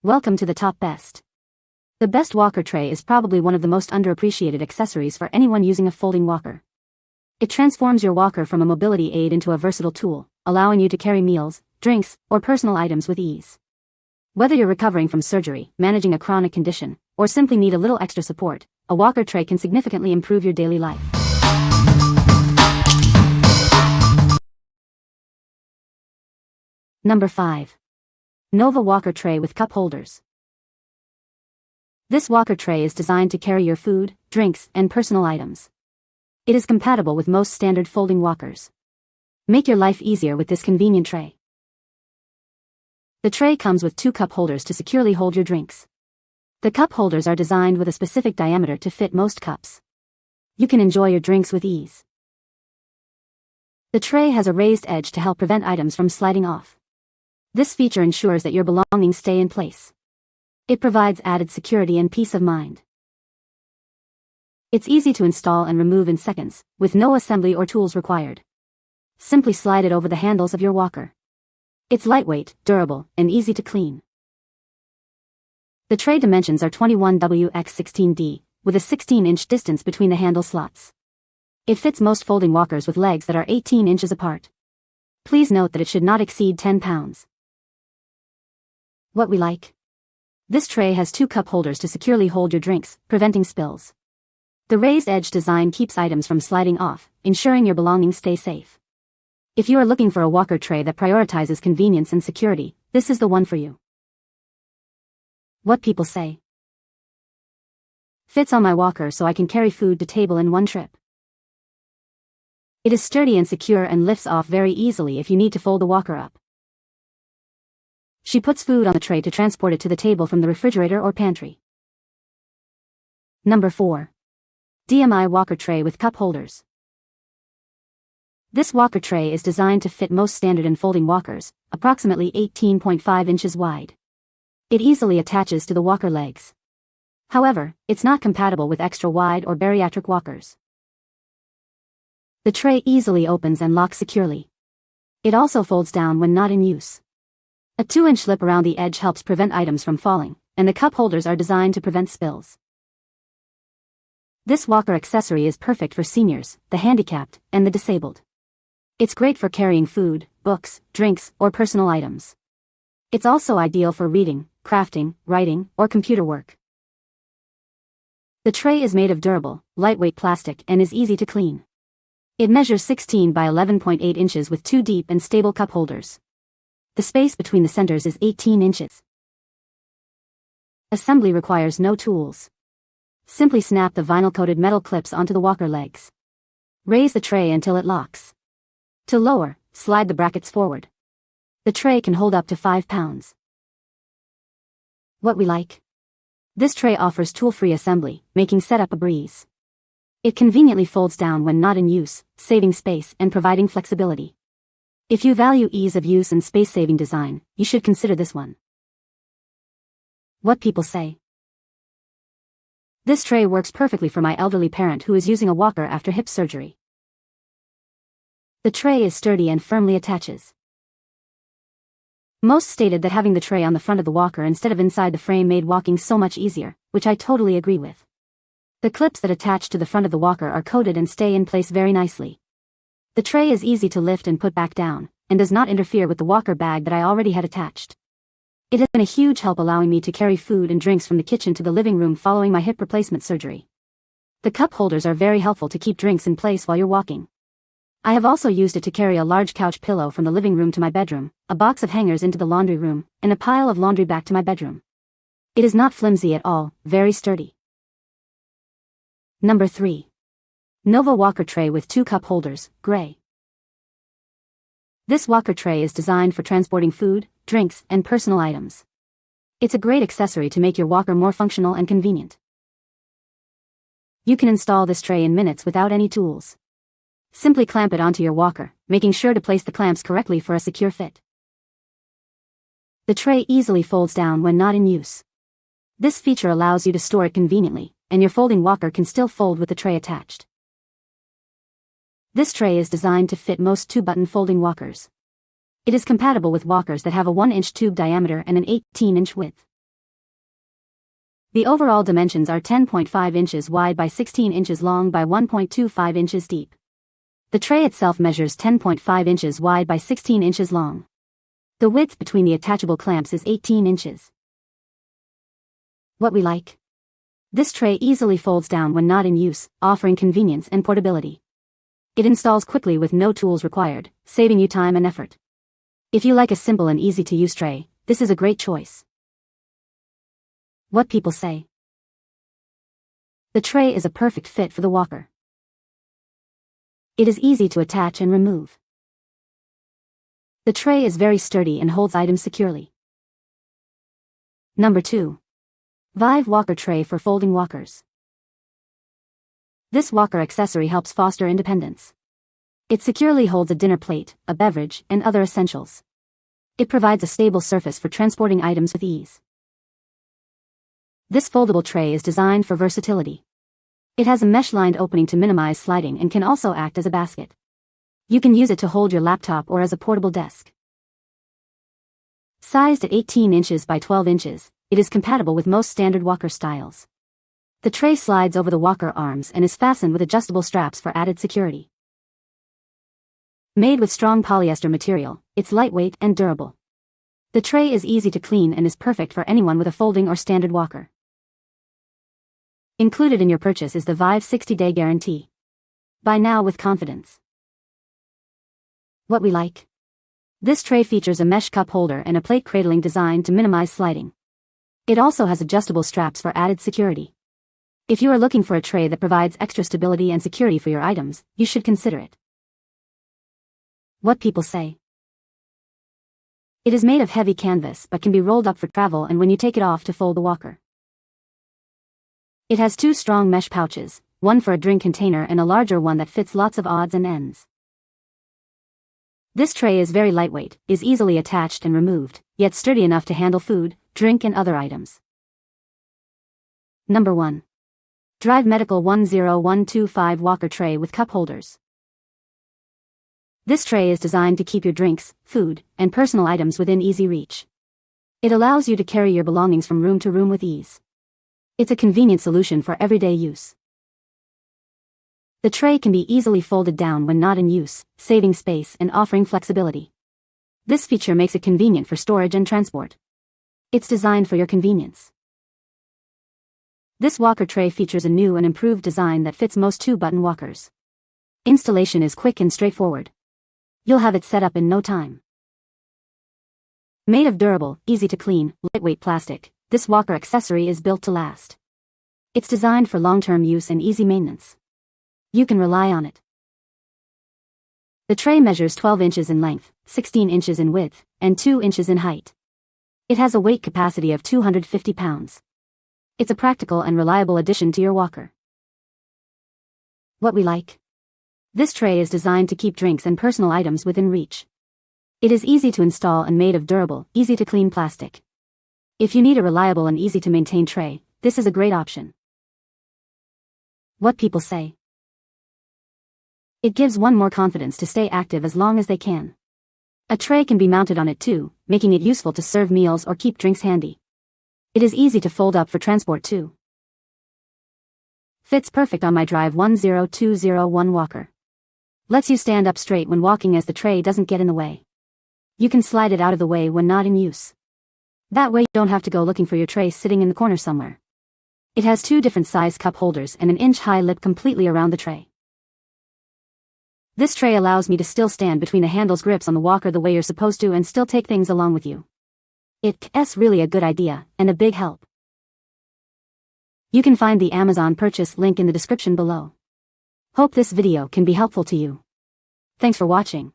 Welcome to the top best. The best walker tray is probably one of the most underappreciated accessories for anyone using a folding walker. It transforms your walker from a mobility aid into a versatile tool, allowing you to carry meals, drinks, or personal items with ease. Whether you're recovering from surgery, managing a chronic condition, or simply need a little extra support, a walker tray can significantly improve your daily life. Number 5. Nova Walker Tray with Cup Holders. This walker tray is designed to carry your food, drinks, and personal items. It is compatible with most standard folding walkers. Make your life easier with this convenient tray. The tray comes with 2 cup holders to securely hold your drinks. The cup holders are designed with a specific diameter to fit most cups. You can enjoy your drinks with ease. The tray has a raised edge to help prevent items from sliding off. This feature ensures that your belongings stay in place. It provides added security and peace of mind. It's easy to install and remove in seconds, with no assembly or tools required. Simply slide it over the handles of your walker. It's lightweight, durable, and easy to clean. The tray dimensions are 21W x 16D, with a 16-inch distance between the handle slots. It fits most folding walkers with legs that are 18 inches apart. Please note that it should not exceed 10 pounds. What we like. This tray has 2 cup holders to securely hold your drinks, preventing spills. The raised edge design keeps items from sliding off, ensuring your belongings stay safe. If you are looking for a walker tray that prioritizes convenience and security, this is the one for you. What people say. Fits on my walker so I can carry food to table in one trip. It is sturdy and secure and lifts off very easily if you need to fold the walker up. She puts food on the tray to transport it to the table from the refrigerator or pantry. Number 4. DMI Walker Tray with Cup Holders. This walker tray is designed to fit most standard and folding walkers, approximately 18.5 inches wide. It easily attaches to the walker legs. However, it's not compatible with extra wide or bariatric walkers. The tray easily opens and locks securely. It also folds down when not in use. A 2-inch lip around the edge helps prevent items from falling, and the cup holders are designed to prevent spills. This walker accessory is perfect for seniors, the handicapped, and the disabled. It's great for carrying food, books, drinks, or personal items. It's also ideal for reading, crafting, writing, or computer work. The tray is made of durable, lightweight plastic and is easy to clean. It measures 16 by 11.8 inches with 2 deep and stable cup holders. The space between the centers is 18 inches. Assembly requires no tools. Simply snap the vinyl-coated metal clips onto the walker legs. Raise the tray until it locks. To lower, slide the brackets forward. The tray can hold up to 5 pounds. What we like. This tray offers tool-free assembly, making setup a breeze. It conveniently folds down when not in use, saving space and providing flexibility. If you value ease of use and space-saving design, you should consider this one. What people say. This tray works perfectly for my elderly parent who is using a walker after hip surgery. The tray is sturdy and firmly attaches. Most stated that having the tray on the front of the walker instead of inside the frame made walking so much easier, which I totally agree with. The clips that attach to the front of the walker are coated and stay in place very nicely. The tray is easy to lift and put back down, and does not interfere with the walker bag that I already had attached. It has been a huge help allowing me to carry food and drinks from the kitchen to the living room following my hip replacement surgery. The cup holders are very helpful to keep drinks in place while you're walking. I have also used it to carry a large couch pillow from the living room to my bedroom, a box of hangers into the laundry room, and a pile of laundry back to my bedroom. It is not flimsy at all, very sturdy. Number 3. Nova Walker Tray with 2 cup holders, gray. This walker tray is designed for transporting food, drinks, and personal items. It's a great accessory to make your walker more functional and convenient. You can install this tray in minutes without any tools. Simply clamp it onto your walker, making sure to place the clamps correctly for a secure fit. The tray easily folds down when not in use. This feature allows you to store it conveniently, and your folding walker can still fold with the tray attached. This tray is designed to fit most 2-button folding walkers. It is compatible with walkers that have a 1-inch tube diameter and an 18-inch width. The overall dimensions are 10.5 inches wide by 16 inches long by 1.25 inches deep. The tray itself measures 10.5 inches wide by 16 inches long. The width between the attachable clamps is 18 inches. What we like. This tray easily folds down when not in use, offering convenience and portability. It installs quickly with no tools required, saving you time and effort. If you like a simple and easy-to-use tray, this is a great choice. What people say. The tray is a perfect fit for the walker. It is easy to attach and remove. The tray is very sturdy and holds items securely. Number 2. Vive Walker Tray for folding walkers. This walker accessory helps foster independence. It securely holds a dinner plate, a beverage, and other essentials. It provides a stable surface for transporting items with ease. This foldable tray is designed for versatility. It has a mesh-lined opening to minimize sliding and can also act as a basket. You can use it to hold your laptop or as a portable desk. Sized at 18 inches by 12 inches, it is compatible with most standard walker styles. The tray slides over the walker arms and is fastened with adjustable straps for added security. Made with strong polyester material, it's lightweight and durable. The tray is easy to clean and is perfect for anyone with a folding or standard walker. Included in your purchase is the Vive 60-day guarantee. Buy now with confidence. What we like. This tray features a mesh cup holder and a plate cradling design to minimize sliding. It also has adjustable straps for added security. If you are looking for a tray that provides extra stability and security for your items, you should consider it. What people say. It is made of heavy canvas but can be rolled up for travel and when you take it off to fold the walker. It has 2 strong mesh pouches, one for a drink container and a larger one that fits lots of odds and ends. This tray is very lightweight, is easily attached and removed, yet sturdy enough to handle food, drink and other items. Number 1. Drive Medical 10125 Walker Tray with cup holders. This tray is designed to keep your drinks, food, and personal items within easy reach. It allows you to carry your belongings from room to room with ease. It's a convenient solution for everyday use. The tray can be easily folded down when not in use, saving space and offering flexibility. This feature makes it convenient for storage and transport. It's designed for your convenience. This walker tray features a new and improved design that fits most 2-button walkers. Installation is quick and straightforward. You'll have it set up in no time. Made of durable, easy to clean, lightweight plastic, this walker accessory is built to last. It's designed for long-term use and easy maintenance. You can rely on it. The tray measures 12 inches in length, 16 inches in width, and 2 inches in height. It has a weight capacity of 250 pounds. It's a practical and reliable addition to your walker. What we like. This tray is designed to keep drinks and personal items within reach. It is easy to install and made of durable, easy-to-clean plastic. If you need a reliable and easy-to-maintain tray, this is a great option. What people say. It gives one more confidence to stay active as long as they can. A tray can be mounted on it too, making it useful to serve meals or keep drinks handy. It is easy to fold up for transport too. Fits perfect on my Drive 10201 walker. Lets you stand up straight when walking as the tray doesn't get in the way. You can slide it out of the way when not in use. That way you don't have to go looking for your tray sitting in the corner somewhere. It has 2 different size cup holders and an inch-high lip completely around the tray. This tray allows me to still stand between the handle's grips on the walker the way you're supposed to and still take things along with you. It's really a good idea, and a big help. You can find the Amazon purchase link in the description below. Hope this video can be helpful to you. Thanks for watching.